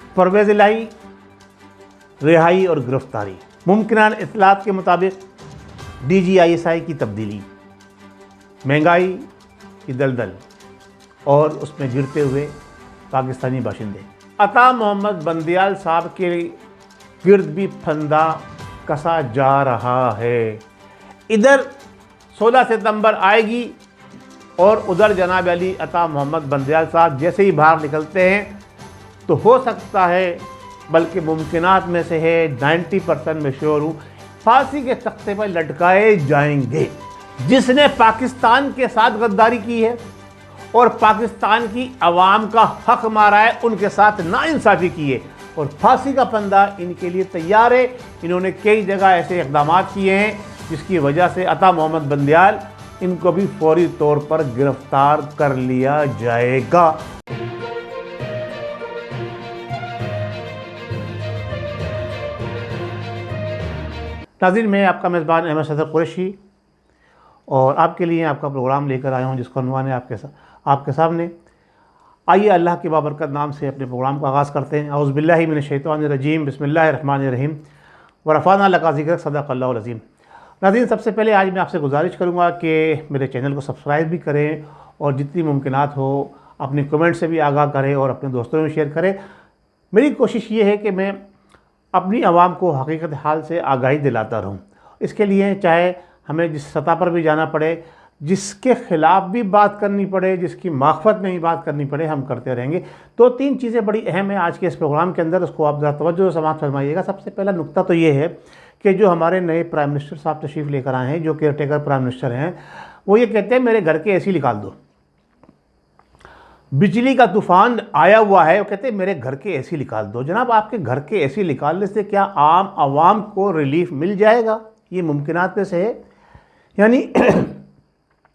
परवेज़ इलाही, रिहाई और गिरफ्तारी, मुमकिन इत्तलात के मुताबिक DGISI की तब्दीली, महंगाई की दलदल और उसमें गिरते हुए पाकिस्तानी बाशिंदे। अता मोहम्मद बंदियाल साहब के गिर्द भी फंदा कसा जा रहा है। इधर 16 सितंबर आएगी और उधर जनाब अली अता मोहम्मद बंदियाल साहब जैसे ही बाहर निकलते हैं तो हो सकता है, बल्कि मुमकिनात में से है, 90% में श्योर हूँ, फांसी के तख्ते पर लटकाए जाएंगे। जिसने पाकिस्तान के साथ गद्दारी की है और पाकिस्तान की आवाम का हक मारा है, उनके साथ नाइंसाफ़ी की है और फांसी का फंदा इनके लिए तैयार है। इन्होंने कई जगह ऐसे इक़दाम किए हैं जिसकी वजह से अता मोहम्मद बंदियाल, इनको भी फौरी तौर पर गिरफ्तार कर लिया जाएगा। नाज़रीन, मैं आपका मेज़बान अहमद सदर कुरैशी और आपके लिए आपका प्रोग्राम लेकर आया हूँ जिसका उन्वान है आपके सामने। आइए अल्लाह के बाबरकत नाम से अपने प्रोग्राम का आगाज़ करते हैं। औज़ु बिल्लाहि मिनश शैतानिर रजीम, बिस्मिल्लाहिर रहमानिर रहीम, व रफ़अना लका ज़िक्रक, सदक़ल्लाहुल अज़ीम। नाज़रीन, सबसे पहले आज मैं आपसे गुजारिश करूँगा कि मेरे चैनल को सब्सक्राइब भी करें और जितनी मुमकिनात हो अपने कमेंट से भी आगाह करें और अपने दोस्तों में शेयर करें। मेरी कोशिश ये है कि मैं अपनी आवाम को हकीकत हाल से आगाही दिलाता रहूँ। इसके लिए चाहे हमें जिस सतह पर भी जाना पड़े, जिसके ख़िलाफ़ भी बात करनी पड़े, जिसकी माखफ़त में भी बात करनी पड़े, हम करते रहेंगे। तो 3 चीज़ें बड़ी अहम हैं आज के इस प्रोग्राम के अंदर, उसको आप ज़रा तवज्जो से समाअत फरमाइएगा। सबसे पहला नुक्ता तो ये है कि जो हमारे नए प्राइम मिनिस्टर साहब तशरीफ़ लेकर आए हैं, जो केयर टेकर प्राइम मिनिस्टर हैं, वो ये कहते हैं मेरे घर के AC निकाल दो। बिजली का तूफ़ान आया हुआ है, वो कहते हैं मेरे घर के AC निकाल दो। जनाब, आपके घर के AC निकालने से क्या आम आवाम को रिलीफ मिल जाएगा? ये मुमकिनात में से है। यानी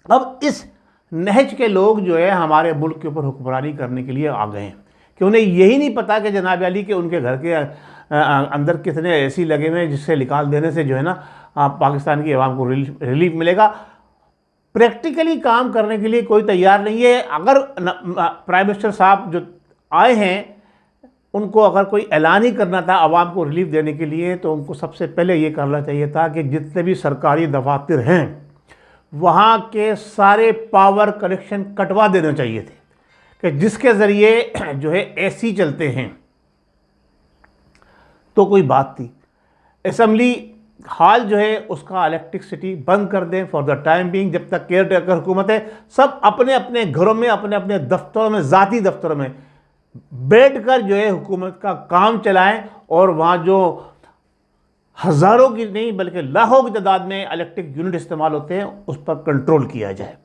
अब इस नहज के लोग जो है हमारे मुल्क के ऊपर हुक्मरानी करने के लिए आ गए हैं कि उन्हें यही नहीं पता कि जनाब अली के उनके घर के अंदर कितने AC लगे हुए हैं जिससे निकाल देने से जो है ना पाकिस्तान की आवाम को रिलीफ मिलेगा। प्रैक्टिकली काम करने के लिए कोई तैयार नहीं है। अगर प्राइम मिनिस्टर साहब जो आए हैं उनको अगर कोई ऐलान ही करना था आवाम को रिलीफ देने के लिए, तो उनको सबसे पहले ये करना चाहिए था कि जितने भी सरकारी दफातर हैं वहाँ के सारे पावर कनेक्शन कटवा देने चाहिए थे कि जिसके ज़रिए जो है AC चलते हैं तो कोई बात थी। असम्बली हाल जो है उसका इलेक्ट्रिसिटी बंद कर दें फॉर द टाइम बीइंग, जब तक केयर टेकर हुकूमत है। सब अपने अपने घरों में, अपने अपने दफ्तरों में, ज़ाती दफ्तरों में बैठकर जो है हुकूमत का काम चलाएं और वहाँ जो हज़ारों की नहीं बल्कि लाखों की तादाद में इलेक्ट्रिक यूनिट इस्तेमाल होते हैं उस पर कंट्रोल किया जाए।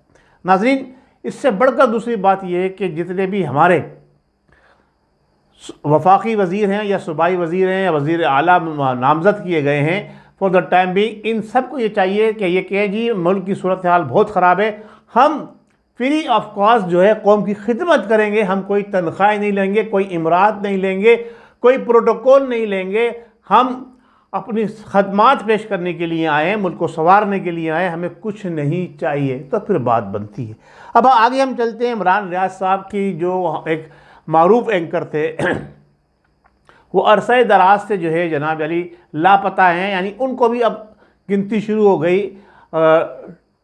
नाज़रीन, इससे बढ़कर दूसरी बात यह है कि जितने भी हमारे वफाकी वज़ीर हैं या सूबाई वज़ीर हैं या वज़ीर आला नामज़द किए गए हैं फॉर द टाइम भी, इन सब को ये चाहिए कि ये कहें जी मुल्क की सूरत हाल बहुत ख़राब है, हम फ्री ऑफ कॉस्ट जो है कौम की खिदमत करेंगे, हम कोई तनख्वाह नहीं लेंगे, कोई इमरात नहीं लेंगे, कोई प्रोटोकॉल नहीं लेंगे, हम अपनी खदमात पेश करने के लिए आए हैं, मुल्क को संवारने के लिए आए, हमें कुछ नहीं चाहिए, तो फिर बात बनती है। अब आगे हम चलते हैं। इमरान रियाज साहब की जो एक मारूफ एंकर थे वो अरसे दराज से जो है जनाब अली लापता हैं, यानी उनको भी अब गिनती शुरू हो गई,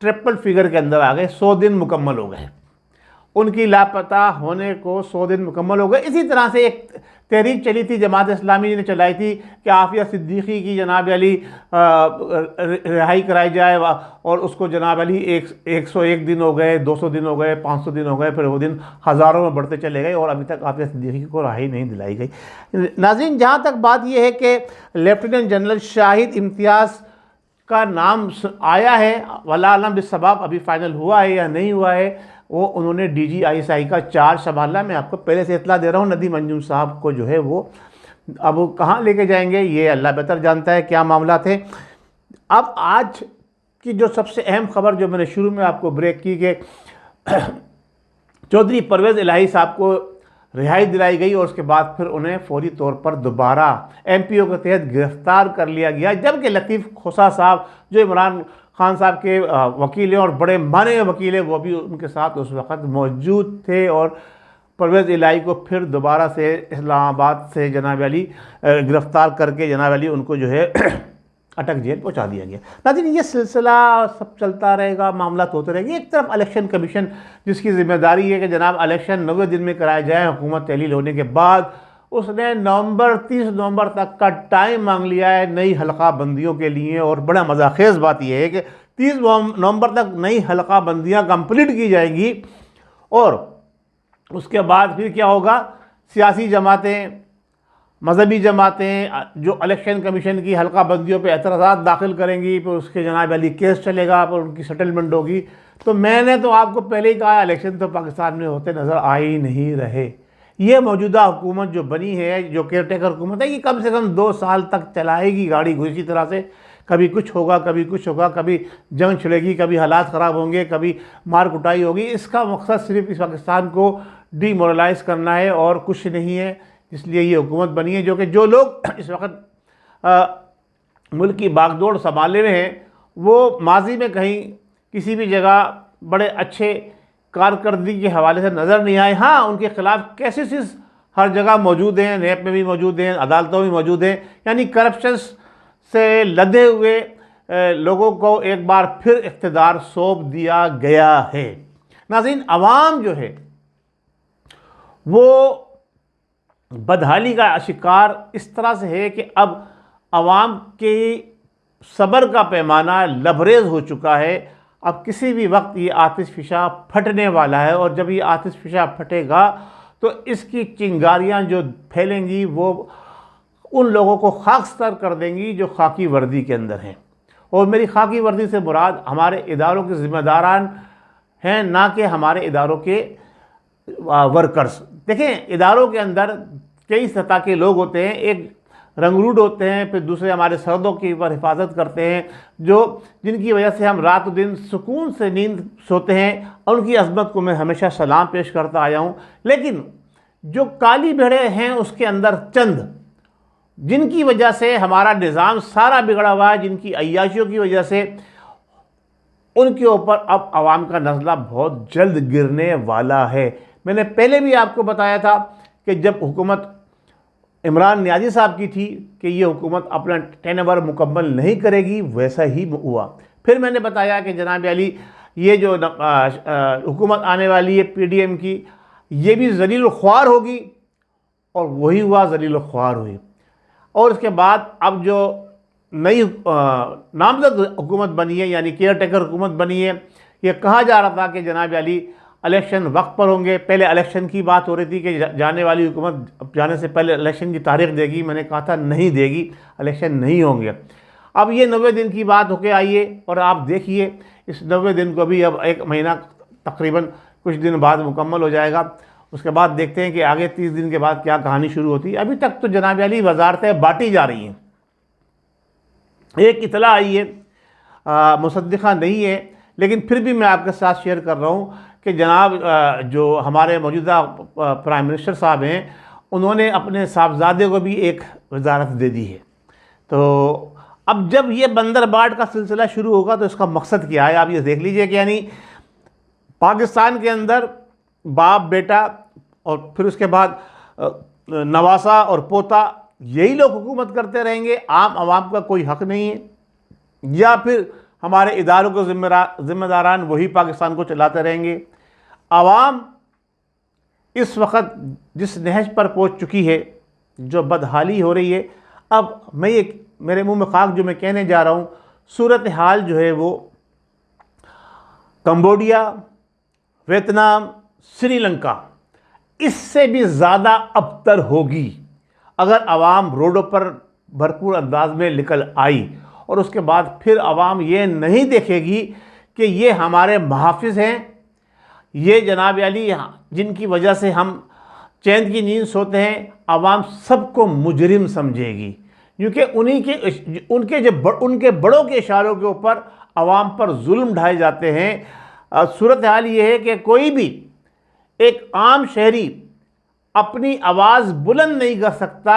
ट्रिपल फिगर के अंदर आ गए। 100 दिन मुकम्मल हो गए उनकी लापता होने को, 100 दिन मुकम्मल हो गए। इसी तरह से एक तहरीक चली थी जमात इस्लामी ने चलाई थी कि आफिया सिद्दीकी की जनाब अली रिहाई कराई जाए और उसको जनाब अली 101 दिन हो गए, 200 दिन हो गए, 500 दिन हो गए, फिर वो दिन हज़ारों में बढ़ते चले गए और अभी तक आफिया सिद्दीकी को रिहाई नहीं दिलाई गई। नाज़रीन, जहाँ तक बात यह है कि लेफ्टिनेंट जनरल शाहिद इम्तियाज़ का नाम आया है, वल्लाह आलम बिस्सबाब अभी फ़ाइनल हुआ है या नहीं हुआ है, वो उन्होंने DGISI का चार्ज संभाला। मैं आपको पहले से इतला दे रहा हूँ, नदीम अंजुम साहब को जो है वो अब वो कहाँ लेके जाएंगे ये अल्लाह बेहतर जानता है क्या मामला थे। अब आज की जो सबसे अहम खबर जो मैंने शुरू में आपको ब्रेक की कि चौधरी परवेज़ इलाही साहब को रिहाई दिलाई गई और उसके बाद फिर उन्हें फौरी तौर पर दोबारा MPO के तहत गिरफ़्तार कर लिया गया, जबकि लतीफ़ खोसा साहब जो इमरान खान साहब के वकील हैं और बड़े माने वकील हैं, वो भी उनके साथ उस वक़्त मौजूद थे और परवेज़ इलाही को फिर दोबारा से इस्लामाबाद से जनाब अली गिरफ़्तार करके जनाब अली उनको जो है अटक जेल पहुंचा दिया गया। नाज़रीन, ये सिलसिला सब चलता रहेगा, मामला होते रहेंगे। एक तरफ इलेक्शन कमीशन जिसकी ज़िम्मेदारी है कि जनाब इलेक्शन 90 दिन में कराए जाए, हुकूमत तहलील होने के बाद उसने 30 नवंबर तक का टाइम मांग लिया है नई हल्का बंदियों के लिए। और बड़ा मज़ाखेज़ बात यह है कि 30 नवंबर तक नई हल्का बंदियाँ कंप्लीट की जाएंगी और उसके बाद फिर क्या होगा, सियासी जमातें, मजहबी जमातें जो इलेक्शन कमीशन की हल्का बंदियों पे एतराज़ात दाखिल करेंगी, फिर उसके जनाब अली केस चलेगा, फिर उनकी सेटलमेंट होगी। तो मैंने तो आपको पहले ही कहा, इलेक्शन तो पाकिस्तान में होते नज़र आ ही नहीं रहे। ये मौजूदा हुकूमत जो बनी है, जो केयर टेकर हुकूमत है, ये कम से कम 2 साल तक चलाएगी गाड़ी इसी तरह से। कभी कुछ होगा, कभी कुछ होगा, कभी जंग छिड़ेगी, कभी हालात ख़राब होंगे, कभी मार कुटाई होगी। इसका मकसद सिर्फ इस पाकिस्तान को डीमोरलाइज करना है और कुछ नहीं है। इसलिए ये हुकूमत बनी है जो कि जो लोग इस वक्त मुल्क की बागडोर संभाले हुए हैं वो माजी में कहीं किसी भी जगह बड़े अच्छे कारकर्दगी के हवाले से नज़र नहीं आए। हाँ, उनके ख़िलाफ़ केसेस हर जगह मौजूद हैं, नैब में भी मौजूद हैं, अदालतों में मौजूद हैं। यानी करप्शन से लदे हुए लोगों को एक बार फिर इख्तिदार सौंप दिया गया है। नाज़रीन, अवाम जो है वो बदहाली का शिकार इस तरह से है कि अब अवाम के सब्र का पैमाना लबरेज हो चुका है। अब किसी भी वक्त ये आतिशफिशा फटने वाला है और जब ये आतिशफिशा फटेगा तो इसकी चिंगारियां जो फैलेंगी वो उन लोगों को खाकस्तर कर देंगी जो खाकी वर्दी के अंदर हैं। और मेरी खाकी वर्दी से मुराद हमारे इदारों के ज़िम्मेदारान हैं, ना कि हमारे इदारों के वर्कर्स। देखें, इदारों के अंदर कई सतह के लोग होते हैं। एक रंगरूट होते हैं, फिर दूसरे हमारे सरहदों की ऊपर हिफाजत करते हैं, जो जिनकी वजह से हम रात दिन सुकून से नींद सोते हैं, और उनकी अज़मत को मैं हमेशा सलाम पेश करता आया हूँ। लेकिन जो काली भेड़े हैं उसके अंदर चंद, जिनकी वजह से हमारा निज़ाम सारा बिगड़ा हुआ है, जिनकी अय्याशियों की वजह से उनके ऊपर अब आवाम का नज़ला बहुत जल्द गिरने वाला है। मैंने पहले भी आपको बताया था कि जब हुकूमत इमरान नियाज़ी साहब की थी कि ये हुकूमत अपना टेनवर मुकम्मल नहीं करेगी, वैसा ही हुआ। फिर मैंने बताया कि जनाब अली ये जो हुकूमत आने वाली है PDM की, ये भी ज़लील ख्वार होगी, और वही हुआ, ज़लील ख्वार हुई। और इसके बाद अब जो नई नामजद हुकूमत बनी है, यानी केयर टेकर हुकूमत बनी है, ये कहा जा रहा था कि जनाब अली इलेक्शन वक्त पर होंगे। पहले इलेक्शन की बात हो रही थी कि जाने वाली हुकूमत जाने से पहले इलेक्शन की तारीख देगी। मैंने कहा था नहीं देगी, इलेक्शन नहीं होंगे। अब ये 90 दिन की बात होके आई है और आप देखिए इस 90 दिन को भी अब 1 महीना तकरीबन कुछ दिन बाद मुकम्मल हो जाएगा। उसके बाद देखते हैं कि आगे 30 दिन के बाद क्या कहानी शुरू होती है। अभी तक तो जनाब अली वजारतें बांटी जा रही हैं। एक इतला आई है, मुसद्दिक़ा नहीं है, लेकिन फिर भी मैं आपके साथ शेयर कर रहा हूँ कि जनाब जो हमारे मौजूदा प्राइम मिनिस्टर साहब हैं, उन्होंने अपने साहबजादे को भी एक वजारत दे दी है। तो अब जब ये बंदर बाट का सिलसिला शुरू होगा तो इसका मकसद क्या है, आप ये देख लीजिए कि यानी पाकिस्तान के अंदर बाप बेटा और फिर उसके बाद नवासा और पोता, यही लोग हुकूमत करते रहेंगे, आम आवाम का कोई हक नहीं है, या फिर हमारे इदारों के ज़िम्मेदारान वही पाकिस्तान को चलाते रहेंगे। आवाम इस वक्त जिस नहज पर पहुंच चुकी है, जो बदहाली हो रही है, अब मैं ये मेरे मुंह में खाक जो मैं कहने जा रहा हूँ, सूरत हाल जो है वो कंबोडिया, वियतनाम, श्रीलंका इससे भी ज़्यादा अबतर होगी अगर आवाम रोडों पर भरपूर अंदाज में निकल आई। और उसके बाद फिर आवाम ये नहीं देखेगी कि ये हमारे मुहाफ़िज़ हैं, ये जनाब अली जिनकी वजह से हम चैन की नींद सोते हैं, आवाम सबको मुजरिम समझेगी, क्योंकि उनके बड़ों के इशारों के ऊपर आवाम पर जुल्म ढाए जाते हैं। सूरत हाल ये है कि कोई भी एक आम शहरी अपनी आवाज़ बुलंद नहीं कर सकता,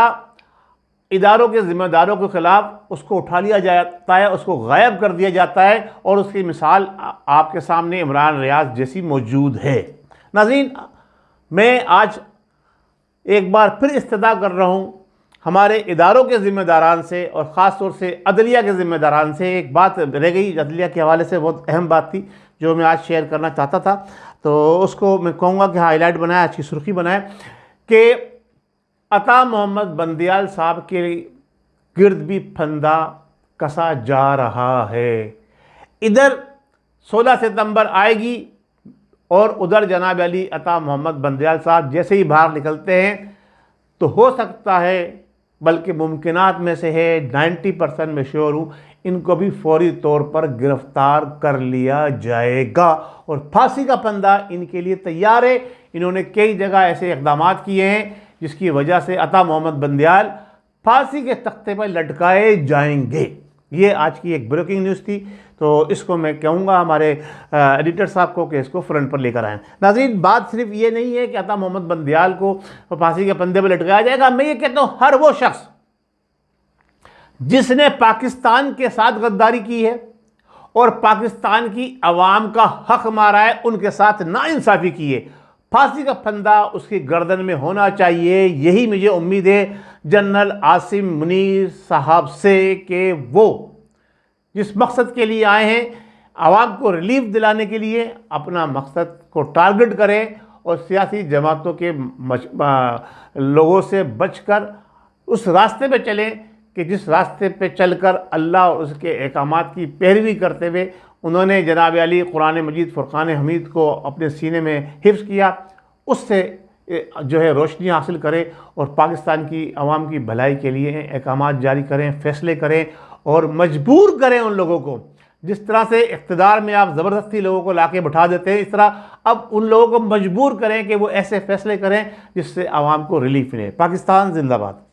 इदारों के ज़िम्मेदारों के ख़िलाफ़ उसको उठा लिया जाता है, उसको गायब कर दिया जाता है, और उसकी मिसाल आपके सामने इमरान रियाज जैसी मौजूद है। नाज़रीन, मैं आज एक बार फिर इस्तदा कर रहा हूँ हमारे इदारों के ज़िम्मेदारान से और ख़ास तौर से अदलिया के ज़िम्मेदारान से। एक बात रह गई अदलिया के हवाले से, बहुत अहम बात थी जो मैं आज शेयर करना चाहता था, तो उसको मैं कहूँगा कि हाईलाइट बनाए, अच्छी सुर्खी बनाए कि अता मोहम्मद बंदियाल साहब के गिर्द भी फंदा कसा जा रहा है। इधर 16 सितंबर आएगी और उधर जनाब अली अता मोहम्मद बंदियाल साहब जैसे ही बाहर निकलते हैं तो हो सकता है, बल्कि मुमकिनात में से है, 90% में श्योर हूँ, इनको भी फौरी तौर पर गिरफ्तार कर लिया जाएगा और फांसी का फंदा इनके लिए तैयार है। इन्होंने कई जगह ऐसे इक़दाम किए हैं जिसकी वजह से अता मोहम्मद बंदियाल फांसी के तख्ते पर लटकाए जाएंगे। ये आज की एक ब्रेकिंग न्यूज़ थी, तो इसको मैं कहूँगा हमारे एडिटर साहब को कि इसको फ्रंट पर लेकर आएँ। नाज़रीन, बात सिर्फ ये नहीं है कि अता मोहम्मद बंदियाल को फांसी के फंदे पर लटकाया जाएगा। मैं ये कहता हूँ हर वो शख्स जिसने पाकिस्तान के साथ गद्दारी की है और पाकिस्तान की अवाम का हक मारा है, उनके साथ नाइंसाफ़ी की है, फांसी का फंदा उसकी गर्दन में होना चाहिए। यही मुझे उम्मीद है जनरल आसिम मुनीर साहब से कि वो जिस मकसद के लिए आए हैं, आवाम को रिलीफ दिलाने के लिए, अपना मकसद को टारगेट करें और सियासी जमातों के लोगों से बचकर उस रास्ते पे चलें कि जिस रास्ते पे चलकर अल्लाह और उसके अहकामात की पैरवी करते हुए उन्होंने जनाब अली कुरान मजीद फ़ुरक़ान हमीद को अपने सीने में हिफ्ज़ किया, उससे जो है रोशनी हासिल करें और पाकिस्तान की आवाम की भलाई के लिए अहकामात जारी करें, फ़ैसले करें और मजबूर करें उन लोगों को। जिस तरह से इक़्तिदार में आप ज़बरदस्ती लोगों को लाके बैठा देते हैं, इस तरह अब उन लोगों को मजबूर करें कि वो ऐसे फ़ैसले करें जिससे आवाम को रिलीफ मिले। पाकिस्तान जिंदाबाद।